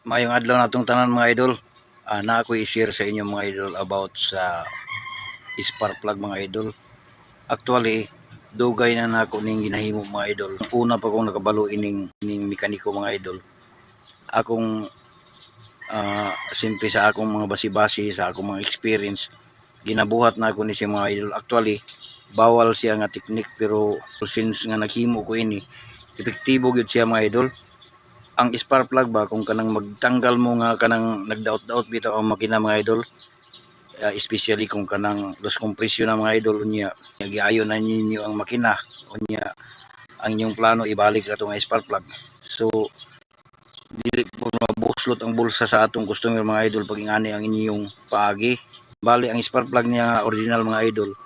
Mayong adlaw natong tanan mga idol. Na ako i-share sa inyo mga idol about sa spark plug mga idol. Actually, dugay na nako ning ginahimo mga idol. Una pa kong nakabalo ining mekaniko mga idol. Akong simple sa akong mga basi-basi, sa akong mga experience, ginabuhat na ako ni si mga idol. Actually, bawal siya nga technique pero since nga naghimo ko ini, epektibo gyud siya mga idol. Ang spark plug ba kung kanang magtanggal mo nga kanang nagdaot-daot bitaw ang makina mga idol, especially kung kanang loss compression na mga idol unya giayo na ninyo ang makina unya ang inyong plano ibalik na itong spark plug. So dili po mabuslot ang bulsa sa atong customer mga idol pag ingani ang inyong paagi. Bali ang spark plug niya original mga idol,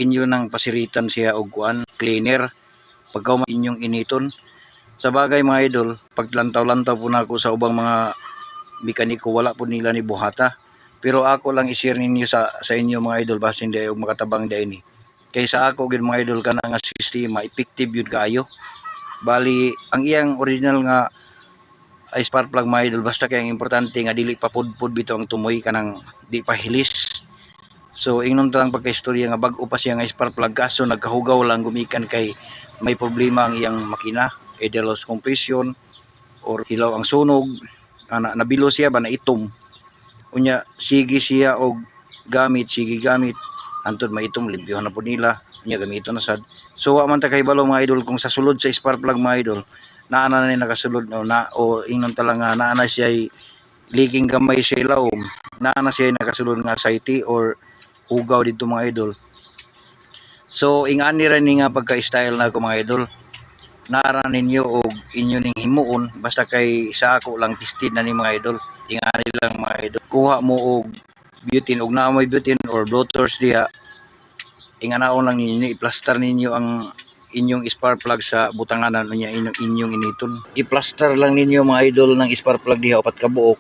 inyo nang pasiritan siya og kuan cleaner pagka inyong initon. Sa bagay mga idol, paglantaw-lantaw po na ako sa ubang mga mekaniko, wala po nila ni buhata. Pero ako lang i-share ninyo sa inyo mga idol, basta hindi ay makatabang da ini. Kaysa ako, gid mga idol, ka nga sistema, effective yun kaayo. Bali, ang iyang original nga ay spark plug mga idol, basta kaya ang importante nga dili pa pudpud bito ang tumoy, kanang di pa hilis. So, ingnon talang pagka-istorya nga bago pa siya nga spark plug, kaso nagkahugaw lang gumikan kay may problema ang iyang makina, either loss compression or hilaw ang sunog, nabilo siya ba na itom unya sige siya og gamit antod maitom limpyohan na po nila unya gamiton na sad. So wa man ta kahibalo mga idol kung sa sulod sa spark plug mga idol naa na ni nakasulod o ingnon talang nga naa na siya leaking gamay siya ilawom, naa na siya nakasulod nga saiti or hugaw dito mga idol. So ingani ra ni nga pagka-style na ko mga idol, nara ninyo og inyo ning himuon basta kay sa ako lang tested na ni mga idol. Ingani lang mga idol, kuha mo og butane og naamoy butane or blowtorch diha, inganaon lang ninyo i-plaster ninyo ang inyong spark plug sa butanganan unya inyong initon. I-plaster lang ninyo mga idol ng spark plug diha upat ka buok,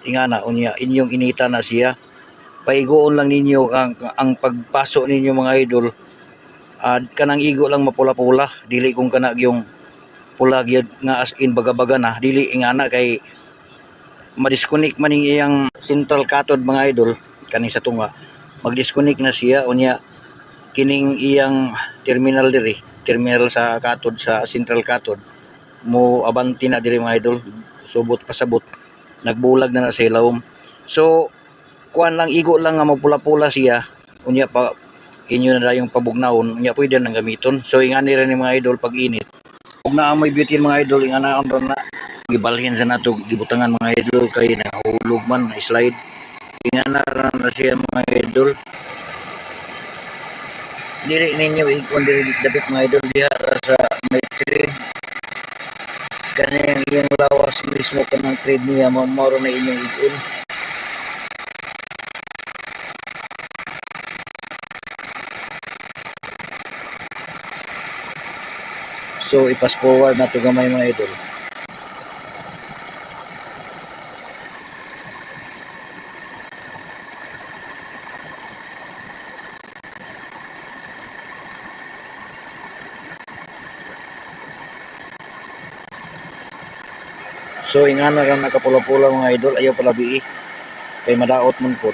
ingana unya inyong inita na siya. Paigoon lang ninyo ang pagpaso ninyo mga idol. Kanang igo lang mapula-pula, dili kung kana yung pula gyud nga as in baga-baga na, dili ingana kay madisconnect man ning iyang central cathode mga idol kaning sa tunga, mag-disconnect na siya unya kining iyang terminal diri, terminal sa cathode sa central cathode mo abanti na diri mga idol, subot pasabot nagbulag na sa ilawom. So kuan lang, igo lang nga mapula-pula siya unya pa inyo na yung pabugnawon unya pwede nang gamiton. So ingani rin ni mga idol pag init ug naamoy butane mga idol, ingana on na gibalhin sa nato gibutangan mga idol kay nahulog man na slide, ingana na siya mga idol. Dili ninyo ikon diri dapit mga idol diha sa may thread kanang iyang lawas mismo kanang thread niya mao na inyong ikon. So i-pass forward na to gamay mga idol. So ingana lang nakapula-pula mga idol, ayaw pala bii kay madaot man po.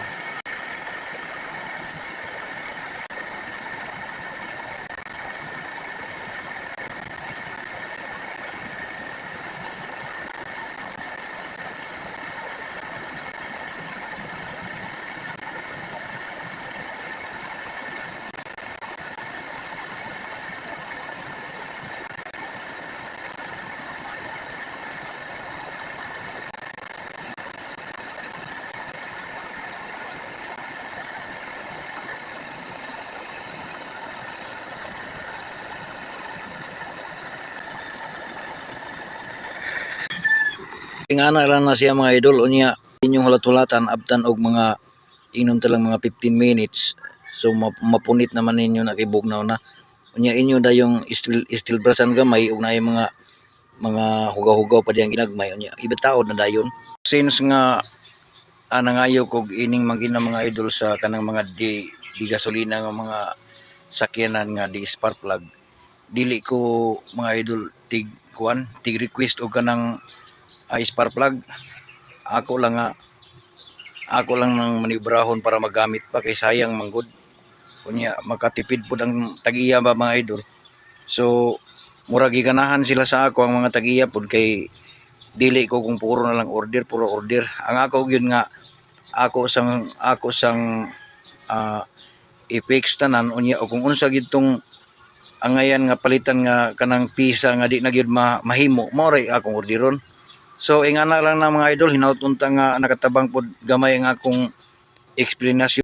Ingana lang na siya mga idol unya inyong hulat-hulatan abtan og mga ingnon talang mga 15 minutes. So mapunit naman ninyo na kay bugnaw na unya inyo dayong steel brasan gamay ug naay mga hugaw-hugaw pa diyang ginagmay unya ibataod na dayon. Since nga nangayo kog ining magina mga idol sa kanang mga di gasolina nga mga sakyanan nga di spark plug, dili ko mga idol tig request og kanang spark plug. Ako lang nang manibrahon para magamit pa kay sayang manggod. Kunya makatipid pud ang tag-iya ba mga idol. So mura giganahan sila sa ako ang mga tag-iya pud kay dili ko kung puro na lang order, puro order. Ang ako gyud nga ako sang i-fix tanan unya o kung unsa gyud tong angayan nga palitan nga kanang pisa nga di na gyud mahimo mao ray akong orderon. So ingana lang na mga idol, hinaut unta nga nakatabang pod gamay nga akong explanation